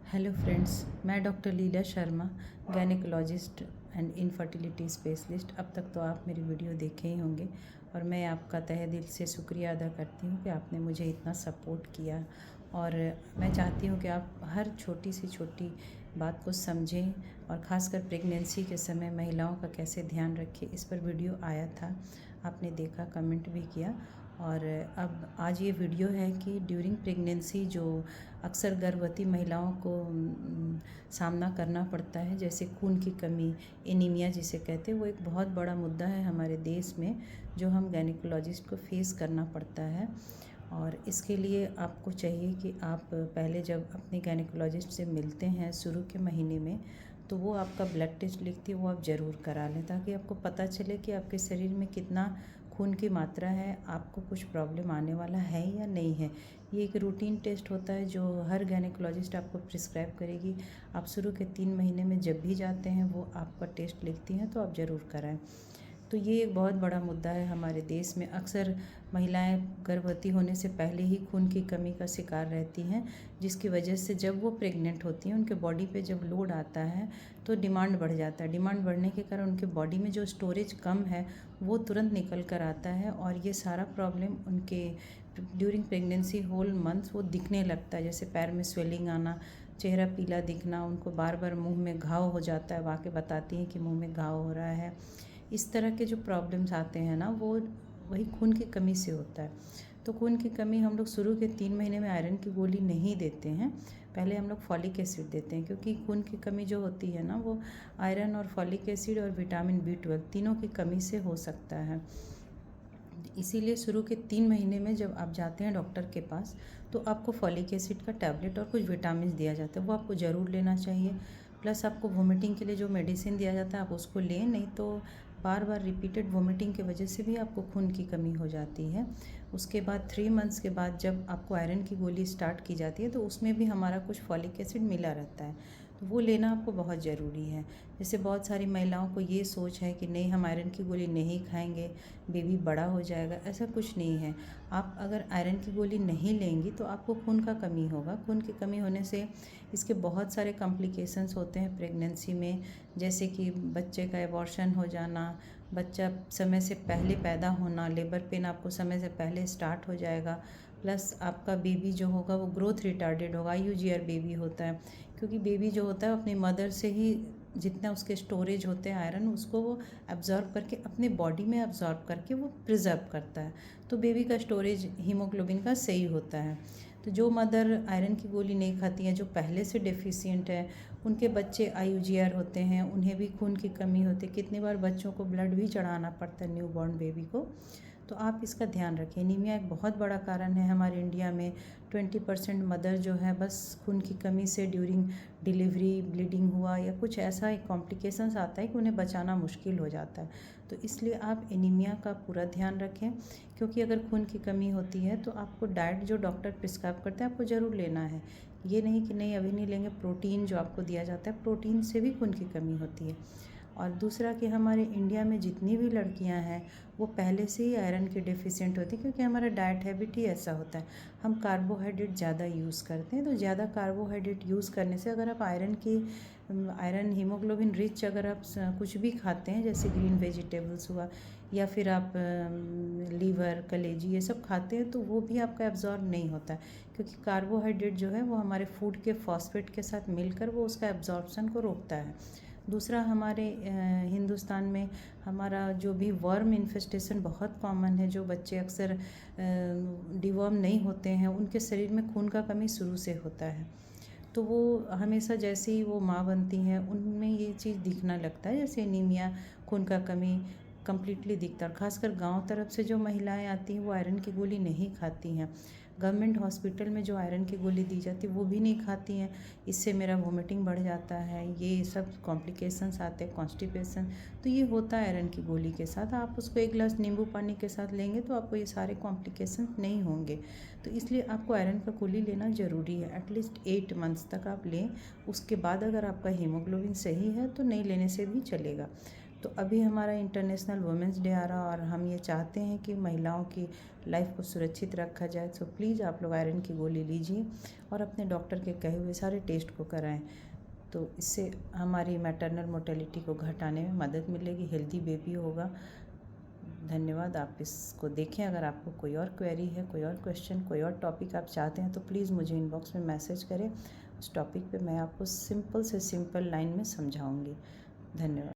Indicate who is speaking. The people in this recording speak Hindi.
Speaker 1: हेलो फ्रेंड्स, मैं doctor Leela Sharma, gynaecologist and infertility specialist. अब तक तो आप मेरी वीडियो देखे ही होंगे और मैं आपका तहे दिल से शुक्रिया अदा करती हूँ कि आपने मुझे इतना सपोर्ट किया। और मैं चाहती हूँ कि आप हर छोटी से छोटी बात को समझें और ख़ासकर प्रेगनेंसी के समय महिलाओं का कैसे ध्यान रखें, इस पर वीडियो आया था, आपने देखा, कमेंट भी किया। और अब आज ये वीडियो है कि ड्यूरिंग प्रेगनेंसी जो अक्सर गर्भवती महिलाओं को सामना करना पड़ता है, जैसे खून की कमी, एनीमिया जिसे कहते हैं, वो एक बहुत बड़ा मुद्दा है हमारे देश में, जो हम गायनेकोलॉजिस्ट को फेस करना पड़ता है। और इसके लिए आपको चाहिए कि आप पहले जब अपने गायनेकोलॉजिस्ट से मिलते हैं शुरू के महीने में, तो वो आपका ब्लड टेस्ट लिखती है, वो आप ज़रूर करा लें, ताकि आपको पता चले कि आपके शरीर में कितना खून की मात्रा है, आपको कुछ प्रॉब्लम आने वाला है या नहीं है। ये एक रूटीन टेस्ट होता है जो हर गायनेकोलॉजिस्ट आपको प्रिस्क्राइब करेगी। आप शुरू के 3 महीने में जब भी जाते हैं वो आपका टेस्ट लिखती हैं, तो आप ज़रूर कराएं। तो ये एक बहुत बड़ा मुद्दा है हमारे देश में। अक्सर महिलाएं गर्भवती होने से पहले ही खून की कमी का शिकार रहती हैं, जिसकी वजह से जब वो प्रेग्नेंट होती हैं उनके बॉडी पे जब लोड आता है तो डिमांड बढ़ जाता है। डिमांड बढ़ने के कारण उनके बॉडी में जो स्टोरेज कम है वो तुरंत निकल कर आता है, और ये सारा प्रॉब्लम उनके ड्यूरिंग प्रेगनेंसी होल मंथ्स वो दिखने लगता है, जैसे पैर में स्वेलिंग आना, चेहरा पीला दिखना, उनको बार बार मुंह में घाव हो जाता है, आके बताती हैं कि मुंह में घाव हो रहा है। इस तरह के जो प्रॉब्लम्स आते हैं ना, वो वही खून की कमी से होता है। तो खून की कमी हम लोग शुरू के 3 महीने में आयरन की गोली नहीं देते हैं, पहले हम लोग फॉलिक एसिड देते हैं, क्योंकि खून की कमी जो होती है ना, वो आयरन और फॉलिक एसिड और विटामिन B12 तीनों की कमी से हो सकता है। इसीलिए शुरू के 3 महीने में जब आप जाते हैं डॉक्टर के पास, तो आपको फॉलिक एसिड का टैबलेट और कुछ विटामिन दिया जाता है, वो आपको ज़रूर लेना चाहिए। प्लस आपको वोमिटिंग के लिए जो मेडिसिन दिया जाता है आप उसको लें, नहीं तो बार बार रिपीटेड वोमिटिंग की वजह से भी आपको खून की कमी हो जाती है। उसके बाद 3 मंथ्स के बाद जब आपको आयरन की गोली स्टार्ट की जाती है, तो उसमें भी हमारा कुछ फॉलिक एसिड मिला रहता है, तो वो लेना आपको बहुत ज़रूरी है। जैसे बहुत सारी महिलाओं को ये सोच है कि नहीं, हम आयरन की गोली नहीं खाएंगे, बेबी बड़ा हो जाएगा, ऐसा कुछ नहीं है। आप अगर आयरन की गोली नहीं लेंगी तो आपको खून का कमी होगा। खून की कमी होने से इसके बहुत सारे कॉम्प्लिकेशंस होते हैं प्रेगनेंसी में, जैसे कि बच्चे का एबॉर्शन हो जाना, बच्चा समय से पहले पैदा होना, लेबर पेन आपको समय से पहले स्टार्ट हो जाएगा, प्लस आपका बेबी जो होगा वो ग्रोथ रिटार्डेड होगा, IUGR बेबी होता है, क्योंकि बेबी जो होता है अपनी मदर से ही जितना उसके स्टोरेज होते हैं आयरन, उसको वो एब्जॉर्ब करके अपने बॉडी में एब्जॉर्ब करके वो प्रिजर्व करता है, तो बेबी का स्टोरेज हीमोग्लोबिन का सही होता है। तो जो मदर आयरन की गोली नहीं खाती हैं, जो पहले से डेफिशिएंट है, उनके बच्चे IUGR होते हैं, उन्हें भी खून की कमी होती है। कितनी बार बच्चों को ब्लड भी चढ़ाना पड़ता है, न्यू बॉर्न बेबी को। तो आप इसका ध्यान रखें। एनीमिया एक बहुत बड़ा कारण है हमारे इंडिया में। 20% मदर जो है बस खून की कमी से ड्यूरिंग डिलीवरी ब्लीडिंग हुआ या कुछ ऐसा एक कॉम्प्लिकेशंस आता है कि उन्हें बचाना मुश्किल हो जाता है। तो इसलिए आप एनीमिया का पूरा ध्यान रखें, क्योंकि अगर खून की कमी होती है तो आपको डाइट जो डॉक्टर प्रिस्क्राइब करते हैं आपको ज़रूर लेना है। ये नहीं कि नहीं अभी नहीं लेंगे। प्रोटीन जो आपको दिया जाता है, प्रोटीन से भी खून की कमी होती है। और दूसरा कि हमारे इंडिया में जितनी भी लड़कियां हैं वो पहले से ही आयरन की डेफिशिएंट होती है, क्योंकि हमारा डाइट हैबिट ही ऐसा होता है। हम कार्बोहाइड्रेट ज़्यादा यूज़ करते हैं, तो ज़्यादा कार्बोहाइड्रेट यूज़ करने से अगर आप आयरन हीमोग्लोबिन रिच अगर आप कुछ भी खाते हैं, जैसे ग्रीन वेजिटेबल्स हुआ, या फिर आप लीवर, कलेजी, ये सब खाते हैं, तो वो भी आपका एब्जॉर्ब नहीं होता है, क्योंकि कार्बोहाइड्रेट जो है वो हमारे फूड के फॉस्फेट के साथ मिलकर वो उसका एब्जॉर्बसन को रोकता है। दूसरा, हमारे हिंदुस्तान में हमारा जो भी वर्म इन्फेस्टेशन बहुत कॉमन है, जो बच्चे अक्सर डिवॉर्म नहीं होते हैं, उनके शरीर में खून का कमी शुरू से होता है, तो वो हमेशा जैसे ही वो माँ बनती हैं उनमें ये चीज़ दिखना लगता है, जैसे एनीमिया, खून का कमी कम्प्लीटली दिखता है। और ख़ासकर गांव तरफ से जो महिलाएं आती हैं वो आयरन की गोली नहीं खाती हैं। गवर्नमेंट हॉस्पिटल में जो आयरन की गोली दी जाती है वो भी नहीं खाती हैं। इससे मेरा वोमिटिंग बढ़ जाता है, ये सब कॉम्प्लिकेशंस आते हैं, कॉन्स्टिपेशन, तो ये होता है आयरन की गोली के साथ। आप उसको 1 गिलास नींबू पानी के साथ लेंगे तो आपको ये सारे कॉम्प्लिकेशन नहीं होंगे। तो इसलिए आपको आयरन का गोली लेना ज़रूरी है, एटलीस्ट 8 मंथ्स तक आप लें। उसके बाद अगर आपका हीमोग्लोबिन सही है तो नहीं लेने से भी चलेगा। तो अभी हमारा इंटरनेशनल वुमेंस डे आ रहा और हम ये चाहते हैं कि महिलाओं की लाइफ को सुरक्षित रखा जाए। तो प्लीज़ आप लोग आयरन की गोली लीजिए और अपने डॉक्टर के कहे हुए सारे टेस्ट को कराएं। तो इससे हमारी मैटरनल मोर्टेलिटी को घटाने में मदद मिलेगी, हेल्दी बेबी होगा। धन्यवाद। आप इसको देखें। अगर आपको कोई और क्वेरी है, कोई और क्वेश्चन, कोई और टॉपिक आप चाहते हैं तो प्लीज़ मुझे इनबॉक्स में मैसेज करें। उस टॉपिक पे मैं आपको सिंपल से सिंपल लाइन में समझाऊंगी। धन्यवाद।